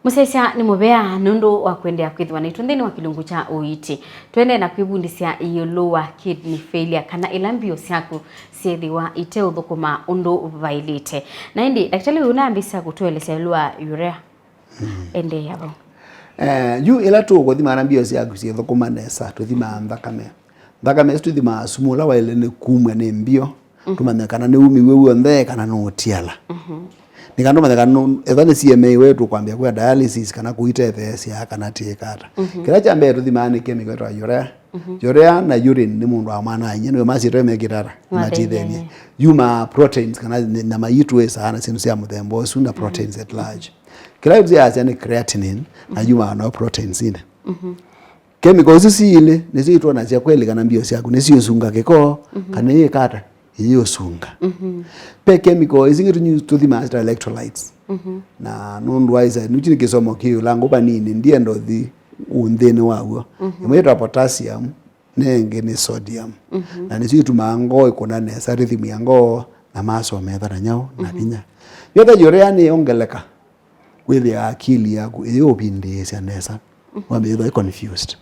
Musesya ni mubea nundu wa kwendea kwithiwa na itundeni wa kilungu cha Uiiti. Twende na kwibundisya iyulu wa kidney failure kana ila mbio syaku siethiwa Iteuthukuma undu vailite. Na indi daktari uyu naambisa kutuelesya lwa urea. Ende yabo. Yu ila tu kuthima na mbio syaku siethukuma nesa tuthima thakame. Thakame tuthima sumula wa ile ni kumwe ni mbio. Tumanyakana ni umiwe wionthe kana no tiala. Nikando mathekano ethane CMA wetu kwambia kwa dialysis kana kuita thesya kana tiekata. Kila chambe tuthimane chemical twa urea. Urea na urine ni mundu wa mwana anye no masitwe mekitara matithenia. Yuma proteins kana na mayitwe sana sinu cia muthembo suna proteins at large. Kila zia ni creatinine na yuma no proteins ine. Chemicals sile nizitwa na cia kweli kana mbio ciaku nicio sunga kiko kana yekata iyo sunga. Pe chemical izingitu tuthima electrolytes. Na non-wise nuchini kisomo kiyo lango banini ndiye ndo unthini wawo. Imwetwa potassium nenge ni sodium. Na nisi tumango ikona nesa rhythm yango na maso methana nyao na pinya. Yothe urea ni ongeleka with akili yaku iyo pindesya nesa. Wambe confused.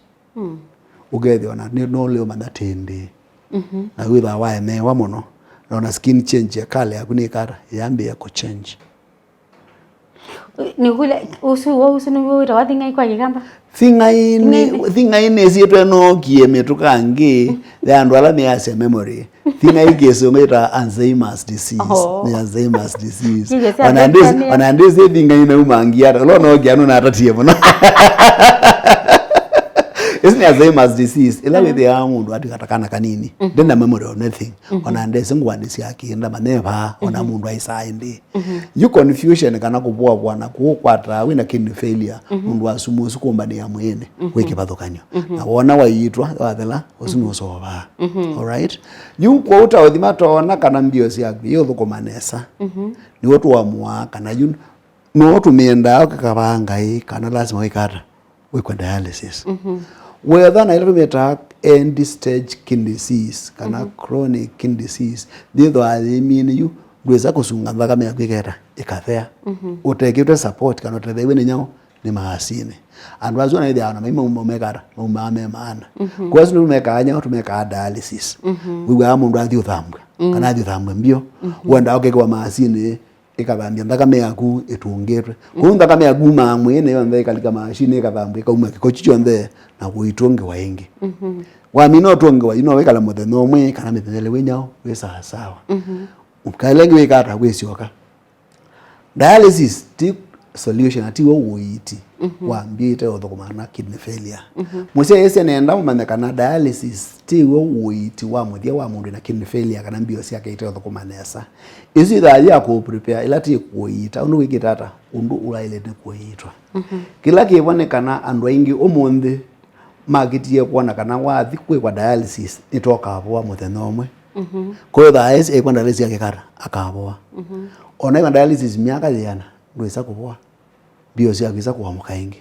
Ugethe ona no leo mandatende. Na witha wae mewa muno na skin change ya kale yakuni kara yambe ya ko change ni kule usu ni wira wathinga ikwa gigamba thinga ine sietwe no kiemetu kangi the andu ala me ase memory thinga igeso ngeta Alzheimer's disease ni Alzheimer's disease wanandezi thinga ine umangia lo no gianu na atatie muno isn't Alzheimer's disease ila with the amundu atikatakana kanini then the memory of nothing onandese ngwandisi yakinda maneva ona mundu aisaindi you confusion kana kubwa bwana kukwata wina kidney failure mundu asumusu kumbani ya mwene weke bathukanyo na wona waitwa wathela usumusoba all right you quota uthima tona kana mbio syaku yo thukuma nesa ni watu wa mwa kana you no tumienda akabangai kana lazima wikata wikwa dialysis whether na ile meta end stage kidney disease kana chronic kidney disease thitho mean you gweza kusunga thakame yaku ikera ikathea utekitwe support kana utethewe ni nyao ni mahasine andu azu na ithia na maima mekara maumame maana kwa sababu tumekanya tumeka dialysis wiwa mundu athi uthambwe kana athi uthambwe mbio wenda ukekwa mahasine ikabambia thakame yaku itungetwe ku thakame yaku mamwene yonthe ikalika machine ikathambwe ikauma kikochicho nthe na kuitonge waingi wamino tonge wa ino wekala muthenya umwe kana mithele wenyao wesa sawa ukalengi wekata wesioka dialysis ti solution ati wo Uiiti Mbio Iteuthukuma na kidney failure musia yese nenda umanyakana dialysis ti wo Uiiti muthia wa mundu na kidney failure kana mbio ciake Iteuthukuma nesa ici thaji ya ku prepare ila ti kuita undu wikitata undu ulaile ni kuitwa kila kibonekana andu aingi umundi magitie kuona kana wathi kwa dialysis itoka hapo muthenya umwe kwa dialysis ekwa dialysis yake kara akaboa ona kwa dialysis miaka yana ndwesa kuboa bio cia kisa kwa mukaingi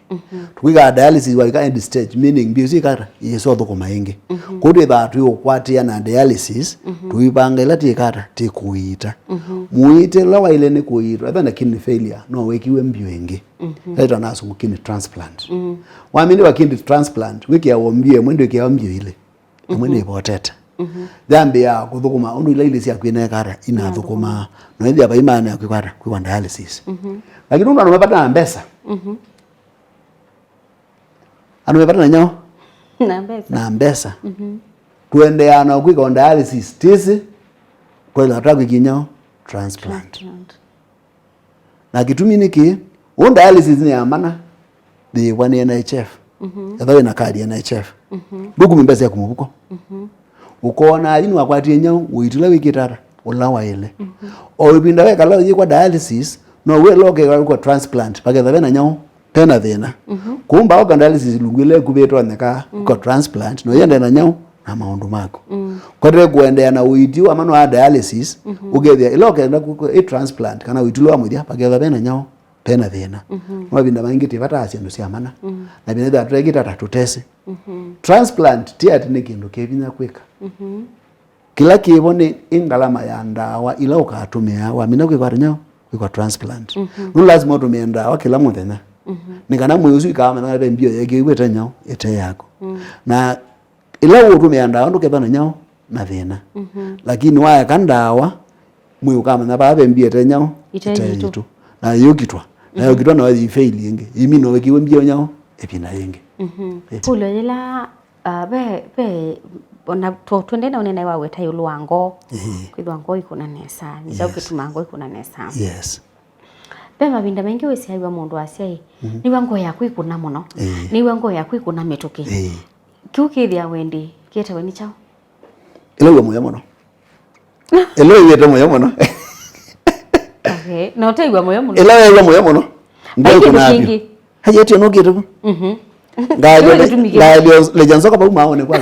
tukiga dialysis wa end stage meaning bio cia kara yeso thukuma ingi kodi thatu yokwatia na dialysis tuibanga ila tikara tikuita muite lawa ile ni kuitwa ethana kidney failure no wekiwe mbio ingi later naso kidney transplant wamini wa kidney transplant wiki ya mbio mwendo kia mbio ile mwendo ipoteta dhambi ya kuthukuma undu ile cia kwina kara ina thukuma no ndia ba imani ya kwara kwa dialysis lakini undu anapata mbesa anapata na nyao na mbesa kuendeana kwa dialysis tisi kwa ile hataki kinyao transplant na kitumi niki dialysis ni amana the one NHF yathawe na kadi ya NHF buku mbesa ya kumubuko ukona alini wakwatie nyao uitula wikitara ulawa ile obinda weka lao kwa dialysis no we loke kwa transplant paketha na nyao tena thina kumba oka dialysis lugile kubetwa neka kwa transplant no yende na nyao na maundu mako kwa kuendea na Uiiti wa mano wa dialysis ugethia iloke na kwa transplant kana uitula wa muthia paketha na nyao tena thina mabinda maingi tivata asindu cia mana na binetha turegita tatutese transplant tiati ni kindu kevinya kwika kila kibone ingalama ya ndawa ila ukatumia wamina kwikwa nyao kwa transplant no lazima utumie ndawa kila muthenya nikana mwezi kama na mbio yake weta nyao ete yako na ila utumia ndawa ndukethana nyao na thina lakini waya kandawa mwi kama na babe mbio ete nyao ete yitu na yokitwa na yokitwa na wazi fail yenge imi no wekiwe mbio nyao epina yenge pulo ila be ona twende na unene wawe tayo luango kwithango ikuna nesa ni sauke tumango ikuna nesa yes be mabinda mengi wesi aiwa mundu asia ni wango yaku ikuna muno ni wango yaku ikuna mituki kiukithia wendi kieta weni chao ilo moyo muno ilo yete moyo muno okay no taigwa moyo muno ilo moyo muno ngai kuna abi hayeti no gitu ngai lejanzo kwa maone kwa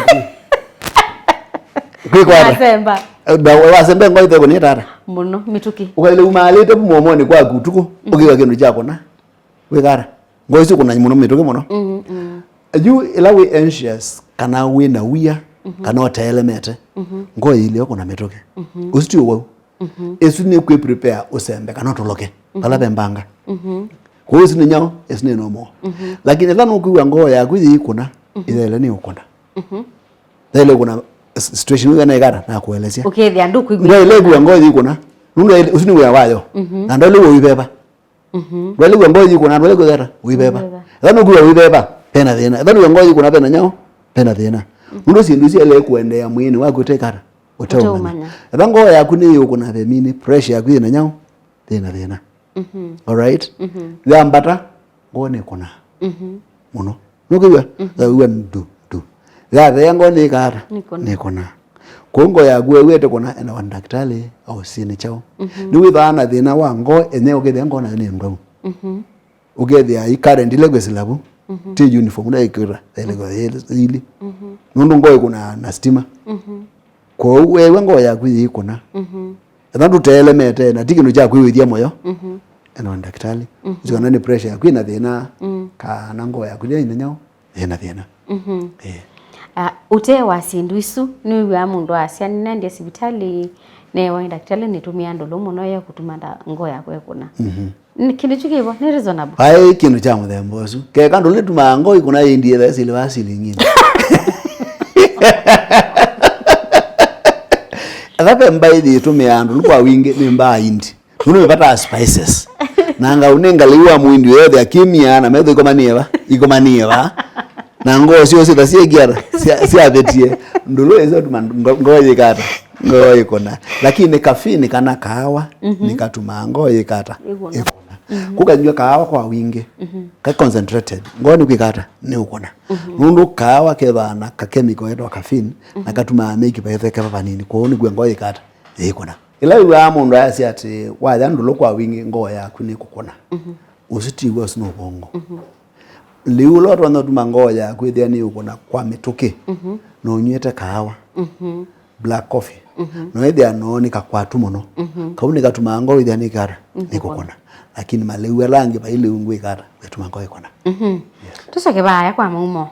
Wasemba. Wasemba ngoi thego ni tara. Muno mituki. Ukale umalite mumone kwa gutuko. Ukiwa kindu chako na. Wegara. Ngoi siku na muno mituki muno. You ila we anxious kana we na wia kana otelemete. Ngoi ile yako na mituki. Usiti wo. Esu ni ku prepare usembe kana toloke. Pala bembanga. Kwa hiyo ni nyao esine no mo. Lakini thano kuwa ngoi ya kuyi kuna ile ni ukonda. Ile kuna situation ngana igara na kuelezea ukethia nduku igwa ile gwa ngozi kuna nundu usini gwa wayo na ndole wo ibeba ndole gwa ngozi kuna ndole gwa gara uibeba thano gwa uibeba pena thina thano gwa ngozi kuna pena nyao pena thina nundu sindusi ile kuendea mwini wako tekara utaumanya thango yaku ni yo kuna themini pressure yaku ina nyao thina all right thambata ngone kuna muno nukiwa uwa ndu yango ni kara nikona kongo ya gwe wete kona ena wandaktari au sini chao ni withana thina wango eneo gethe ngona ni ndo ugethia ikare ndile gwesilabu ti uniform na ikira ile go ile nundu ngo ikuna na stima ko wewe ngo ya gwe ikuna ndandu telemete na tikino cha kwithia moyo ena wandaktari zona ni pressure ya kwina thina kana ngo ya kulia ina nyao thina ute wasindu isu ni wa mundu asia nende sibitali ne wa daktari nitumia ndolo muno ya kutumanda ngo yakwe kuna kindu chikibo ni reasonable ai kindu cha muthembo su ke kandu lituma ngo ikuna indie the sile wasili ngine Athape mbaidi tumia andu kwa wingi ni mba indi tuno pata spices nanga unenga liwa mwindi yothe akimia na metho ikomanieva na ngo sio sita siegiara sia betie ndolo ezo ngoye kata ngoye kona lakini kafini kana kahawa nikatuma ngoye kata ikona kukanywa kahawa kwa wingi ka concentrated ngoni kwikata ni ukona nundu kahawa kebana ka chemical yedo caffeine nakatuma make bayetheke babanini kuoni gwe ngoye kata ikona ila iwa mundu asi ati waja ndolo kwa wingi ngoya kuni kukona usitiwa sino bongo liulo twana tumangoya kwithia ni ukona kwa mituki no nywete kahawa black coffee no ethia no ni kakwatu muno kauni katuma ngo ithia ni kara ni kukona lakini malewe langi ba ile ungwe kara betuma ngo ikona tusoke baya kwa mumo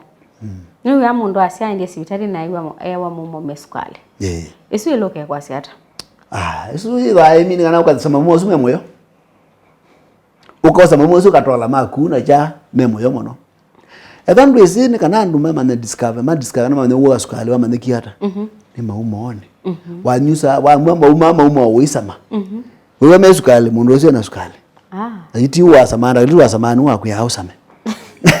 ni ya mundu asia ndi sibitari na iwa mumo mesukale isu iloke kwa siata isu iwa mimi ngana ukasema mumo sume moyo ukosa mumo su katola makuna ja memoyo mono evandu isini kana ndu mama na discover na mama wo asukali wa maneki hata ni maumone wanyusa wa mama uisama wewe mesukali mundu osio na sukali iti wa samana iti wa samani wa kuya hausame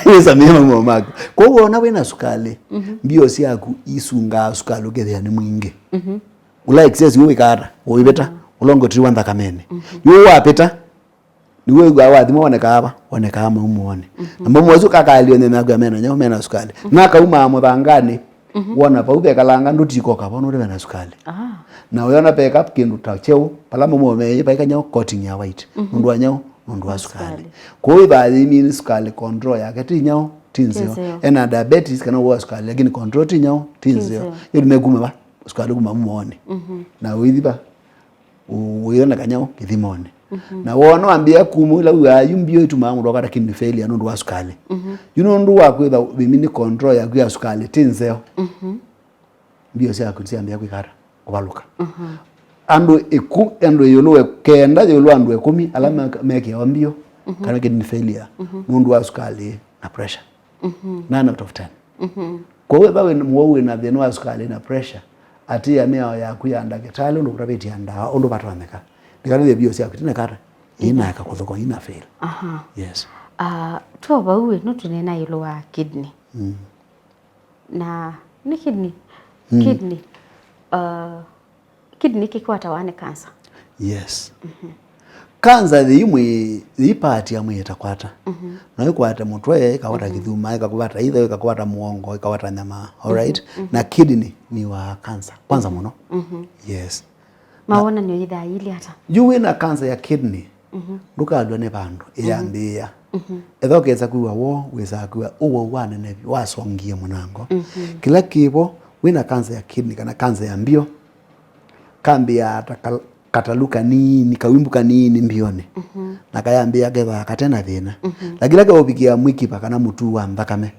wesa mema mama kwa hiyo na wena sukali mbio si yaku isunga sukali ugethia ni mwingi ula excess wewe kara uibeta ulongo 3 kamene yo wapeta niwe gwa wathi one kama umuone na mumo zuka kalio ne nagwa mena nyo mena sukali na kauma muthangani wona pa ube kalanga ndutiko ka bono ule na sukali na uyona pick up kindu ta cheu pala mumo me pa kanyo coating ya white mundu wanyo mundu wa sukali kwa hiyo baadhi mini sukali control yake tinyao tinzio ena diabetes kana wa sukali lakini control tinyao tinzio yodi megume ba sukali kuma muone na widiba uyona kanyao kithimone na wono ambia kumula wa Mbio ituma mundu wakata kidney failure nundu wa sukali nundu wa kwitha bimini control ya kwa sukali tinzeo Mbio sia kutsiambia kwikara kubaluka andu yuluwe kenda yulu andu 10 alama meke ya Mbio kana kidney failure mundu wa sukali na pressure 9 out of 10 kwa hiyo bawe muwe na thina wa sukali na pressure ati ya meo ya kuyanda kitali ndo kurabiti anda ndo batwaneka ndikale bio sia kitina kara ina akakuthoko ina fail yes tu bawe no tunena ilo wa kidney na ni kidney kidney kikwata wane cancer yes cancer the part ya mwita kwata na ikwata mutwe ikawata kithuma ikakwata either ikakwata muongo ikakwata nyama all right na kidney ni wa cancer kwanza muno yes maona ni idha ili hata juwe na cancer ya kidney ndukadwa ne bandu iyambia ethokeza kuwa wo weza kuwa uwo wane ne wasongie munango kila kibo wina cancer ya kidney kana cancer ya mbio kambi ya kataluka nini kawimbuka nini mbione na kayambia geba katena thina lakini lake obikia mwiki pakana mutu wa thakame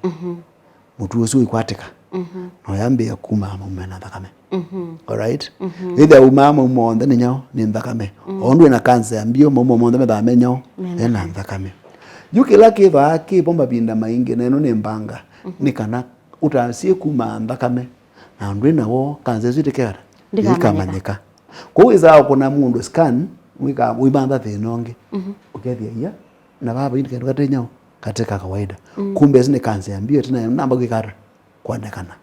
mutu ucio ikwatika no yambia kuma mumena thakame all right either umama umonde ni nyao ni thakame ondu na cancer ya mbio mumo monde methame nyao ena thakame yuki lake ba ki bomba binda maingi neno ni mbanga ni kana utasie kuma thakame na ndu na wo cancer zitikera ndikamanyika kwa hiyo kuna mundu scan wibanda thinonge ukethia ya na baba ndi kandu katenya katika kawaida kumbe zine cancer ya mbio tena namba gikara kuonekana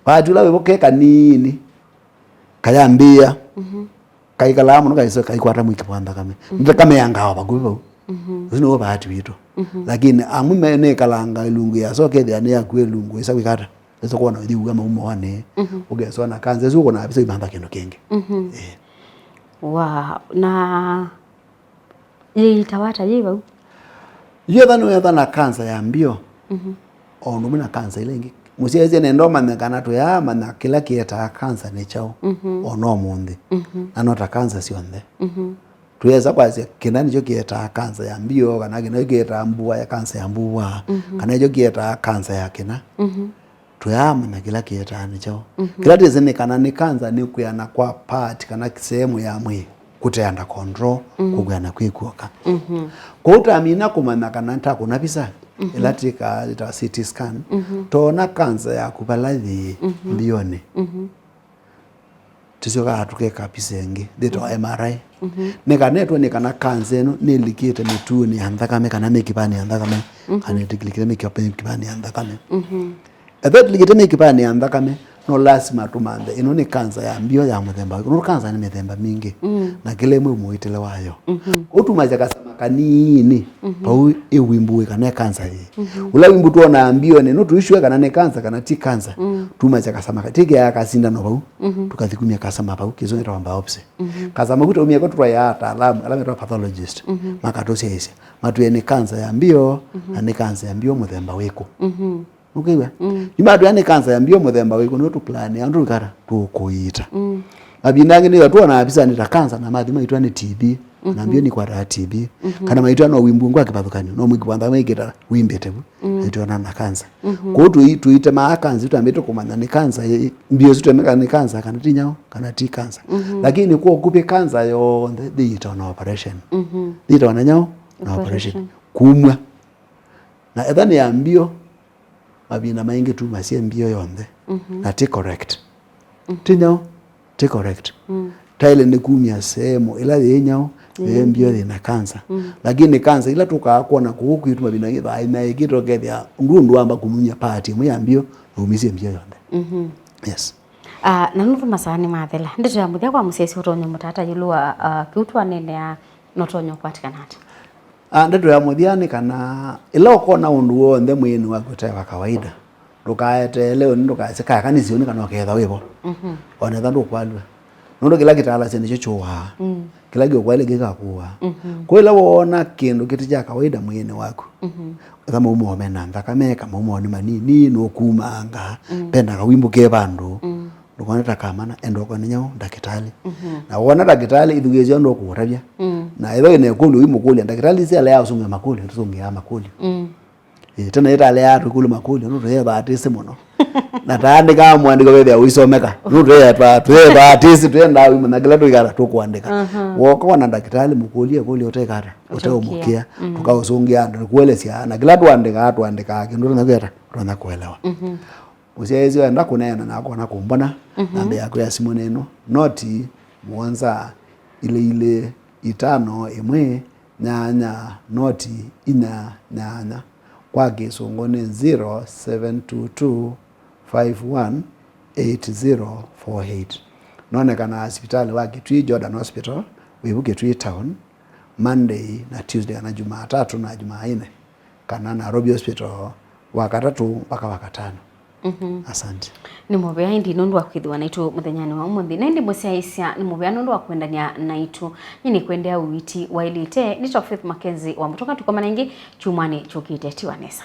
batula weboke kanini kayambia kaikala muno kaiso kaikwata mwiki panda kame ndakame yangawa bagubo zino bahati bitu lakini amume ne kalanga ilungu ya so kethia ne yakwe lungu isa wikata eso kuona ndi kama umo wane ugeso na cancer zuko na bisa ibamba kino kenge wow na itawata yiba yethano yethana cancer ya mbio onu mina cancer ilengi musieze nendo manekana to ya mana kila kieta cancer ne chao ono mundi anota cancer sionde tuweza kwazi kinani jo kieta cancer ya mbio kana kina kieta mbua ya cancer ya mbua kana jo kieta cancer ya kina tuyama na kila kieta ne chao kila tizene kana ni cancer ni kuyana kwa part kana sehemu ya mwi kutenda control kugana kwikuoka kwa utamina kumana kana ntakuna bisa elatika ita CT scan tona cancer ya kupalathi mbione tisoka atukeka pisenge deto MRI nekanetwa nekana cancer no nelikite mituni andakame kana mekipani andakame kana tiklikite mekipani andakame that likite mekipani andakame no lazima tumande ino ni cancer ya mbio ya muthemba no cancer ni mithemba mingi na kile mwe muitele wayo utumaja kasama kanini pau iwimbuwe kana cancer hii ula wimbu tuona mbio ni no tuishwe kana ne cancer kana ti cancer tumaja kasama katike ya kasinda no pau tukathikumia kasama pau kizo ni tamba opse kasama kuto umia kwa ya ataalamu alame to pathologist makatosi ese matu ni cancer ya mbio na ni cancer ya mbio muthemba weko ukiwa imadu yani cancer ya mbio muthemba weko no tu plan andu kara tukuita abinange ni watu wana abisa ni cancer na mathi maitwa ni TB na mbio ni kwa TB kana maitwa no wimbu ngwa kipathukani no mwiki kwanda mwikita wimbete ito na cancer ko tuite ma cancer tuambete kumanya ni cancer mbio zitu meka ni cancer kana tinyao kana ti cancer lakini kwa kupe cancer yo ita na operation ita wananyao na operation kumwa na edhani ya mbio mabina maingi tu masie mbio yonde na take correct tinyao take correct taile ni kumia sehemu ila yenyao mbio na cancer lakini cancer ila tukakuona kuhuku itu mabina ngiba ina ikito kethia ndundu amba kumunya party mu mbio umisie mbio yonde yes na nuru masani mathela ndito ya muthia kwa musesi utonyo mutata yulua kiutwa nene ya notonyo kwatikana hata ndito ya muthiani kana ila ukona undu wonde mwini wako wa kawaida ndukaete leo ndukaseka kanisi oni kana oketha wibo ona thandu kwalwe ndo kila kitala chenye chowa kila gyokwale gikakuwa kwa ila wona kindu kitija kawaida mwini wako kama umome na thakame kama umone manini no kumanga penda kawimbuke bandu ndukona kamana endoko nyao ndakitali na wona ndakitali ithugeje ndo kuravya na ilo ine kundu wimukuli ndakitali sia leo sunga makuli tusungia makuli tena ita ale atu kule makuli no reba atise muno na taandika mwandiko wethe uisomeka nutwe artist twenda na kila twikara tukwandika woko na ndakitali mukulia kuli utekara uteumukia tukausungia andu kuelesya na kila twandika kindu nakera twana kuelewa usiezi wenda kunena nako na kumbona namba yako ya simu neno noti mwanza ile 5 nyanya noti ina nyanya kwa Kisungu ni 0722518048 nonekana hospitali wa Kitui Jordan Hospital wibuke Kitui Town Monday na Tuesday na Jumatatu na Jumanne kana Nairobi Hospital wakatatu mpaka wakatano. Asante. Ni mobea indi nundu wa Kwithiwa naitu muthenyani wa umuthi nendi musiaisia ni mobea nundu wa kwendania naitu nyini kwendea Uiiti wailite ni Faith Mackenzie wa mutoka tukomana ingi chumani chukite tiwanesa.